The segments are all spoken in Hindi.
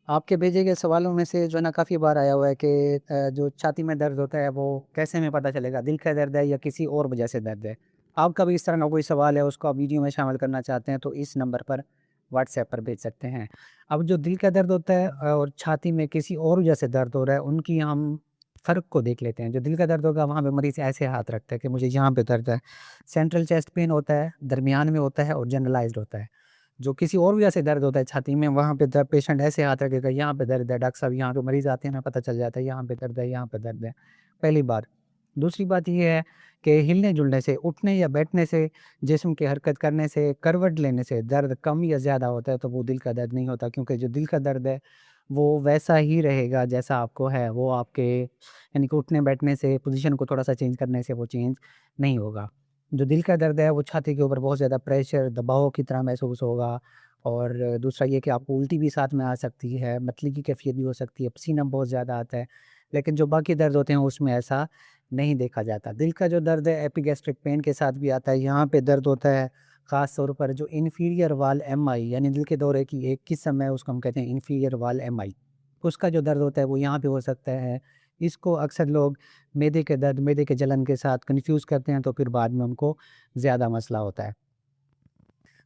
आपके भेजे गए सवालों में से जो है ना काफ़ी बार आया हुआ है कि जो छाती में दर्द होता है वो कैसे हमें पता चलेगा, दिल का दर्द है या किसी और वजह से दर्द है। आपका भी इस तरह का कोई सवाल है, उसको आप वीडियो में शामिल करना चाहते हैं तो इस नंबर पर व्हाट्सएप पर भेज सकते हैं। अब जो दिल का दर्द होता है और छाती में किसी और वजह से दर्द हो रहा है, उनकी हम फ़र्क को देख लेते हैं। जो दिल का दर्द होगा वहाँ पे मरीज़ ऐसे हाथ रखता है कि मुझे यहाँ पे दर्द है। सेंट्रल चेस्ट पेन होता है, दरमियान में होता है और जनरलाइज़्ड होता है। जो किसी और वजह से दर्द होता है छाती में, वहाँ पे द पेशेंट ऐसे हाथ रखेगा, यहाँ पे दर्द है, डॉक्टर साहब यहाँ पे मरीज़ आते हैं ना पता चल जाता है, यहाँ पे दर्द है, यहाँ पे दर्द है, पहली बात। दूसरी बात ये है कि हिलने-जुलने से, उठने या बैठने से, जिस्म की हरकत करने से, करवट लेने से दर्द कम या ज़्यादा होता है, तो वो दिल का दर्द नहीं होता क्योंकि जो दिल का दर्द है, वो वैसा ही रहेगा जैसा आपको है, वो आपके यानी कि उठने-बैठने से, पोज़ीशन को थोड़ा-सा चेंज करने से वो चेंज नहीं होगा। जो दिल का दर्द है वो छाती के ऊपर बहुत ज़्यादा प्रेशर, दबाव की तरह महसूस होगा और दूसरा ये कि आपको उल्टी भी साथ में आ सकती है, मतली की कैफ़ियत भी हो सकती है, पसीना बहुत ज़्यादा आता है। लेकिन जो बाकी दर्द होते हैं उसमें ऐसा नहीं देखा जाता। दिल का जो दर्द है एपिगैस्ट्रिक पेन के साथ भी आता है, यहाँ पे दर्द होता है ख़ास तौर पर जो इन्फीरियर वाल एमआई यानी दिल के दौरे की एक किस्म है उसको हम कहते हैं इन्फीरियर वाल एमआई। उसका जो दर्द होता है वो यहाँ पे हो सकता है। इसको अक्सर लोग मैदे के दर्द, मैदे के जलन के साथ कन्फ्यूज़ करते हैं तो फिर बाद में उनको ज़्यादा मसला होता है।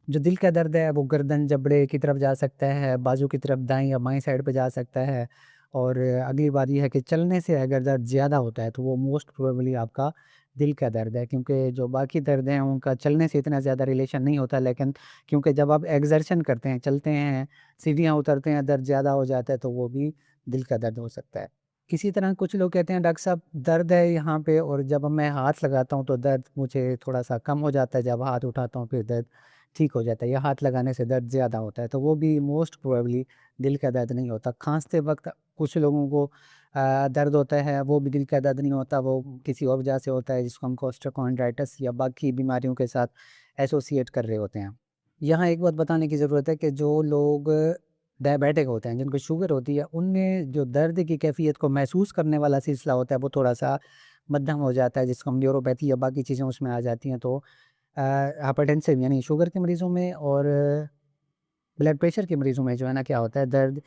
जो दिल का दर्द है वो गर्दन, जबड़े की तरफ जा सकता है, बाजू की तरफ दाएँ या बाएँ साइड पे जा सकता है और अगली बात ये है कि चलने से अगर दर्द ज़्यादा होता है तो वो मोस्ट प्रोबेबली आपका दिल का दर्द है क्योंकि जो बाकी दर्द हैं उनका चलने से इतना ज़्यादा रिलेशन नहीं होता लेकिन क्योंकि जब आप एक्सर्शन करते हैं, चलते हैं, सीढ़ियाँ उतरते हैं, दर्द ज़्यादा हो जाता है तो वो भी दिल का दर्द हो सकता है। किसी तरह कुछ लोग कहते हैं डॉक्टर साहब दर्द है यहाँ पे और जब मैं हाथ लगाता हूँ तो दर्द मुझे थोड़ा-सा कम हो जाता है, जब हाथ उठाता हूँ फिर दर्द ठीक हो जाता है या हाथ लगाने से दर्द ज़्यादा होता है, तो वो भी मोस्ट प्रोबेबली दिल का दर्द नहीं होता। खाँसते वक़्त कुछ लोगों को दर्द होता है, वो भी दिल का दर्द नहीं होता, वो किसी और वजह से होता है जिसको हम कोस्टोकॉन्ड्राइटिस या बाकी बीमारियों के साथ एसोसिएट कर रहे होते हैं। यहाँ एक बात बताने की ज़रूरत है कि जो लोग डायबिटिक होते हैं, जिनको शुगर होती है, उनमें जो दर्द की कैफ़ियत को महसूस करने वाला सिलसिला होता है, वो थोड़ा-सा मध्यम हो जाता है, जिसको हम न्यूरोपैथी या बाकी चीज़ें उसमें आ जाती हैं। तो हाइपरटेंसिव यानी शुगर के मरीज़ों में और ब्लड प्रेशर के मरीज़ों में जो है ना क्या होता है दर्द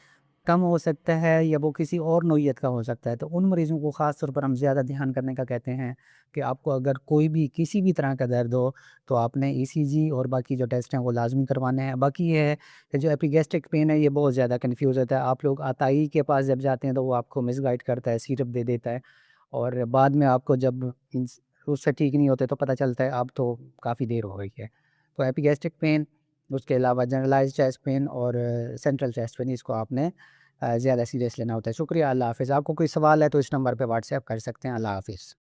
कम हो सकता है या वो किसी और नोयत का हो सकता है। तो उन मरीज़ों को ख़ास तौर पर हम ज़्यादा ध्यान करने का कहते हैं कि आपको अगर कोई भी किसी भी तरह का दर्द हो तो आपने ईसीजी और बाकी जो टेस्ट हैं वो लाज़मी करवाने हैं। बाकी ये है कि जो एपिगैस्ट्रिक पेन है ये बहुत ज़्यादा कन्फ्यूज़ होता है। आप लोग अताई के पास जब जाते हैं तो वो आपको मिसगाइड करता है, सिरप दे देता है और बाद में आपको जब उससे ठीक नहीं होते तो पता चलता है अब तो काफ़ी देर हो गई है। तो एपिगैस्ट्रिक पेन, उसके अलावा जनरलाइज़्ड चेस्ट पेन और सेंट्रल चेस्ट पेन इसको आपने ज़्यादा सीरियस लेना होता है। शुक्रिया, अल्लाह हाफ़िज़। आपको कोई सवाल है तो इस नंबर पे व्हाट्सएप कर सकते हैं। अल्लाह हाफ़िज़।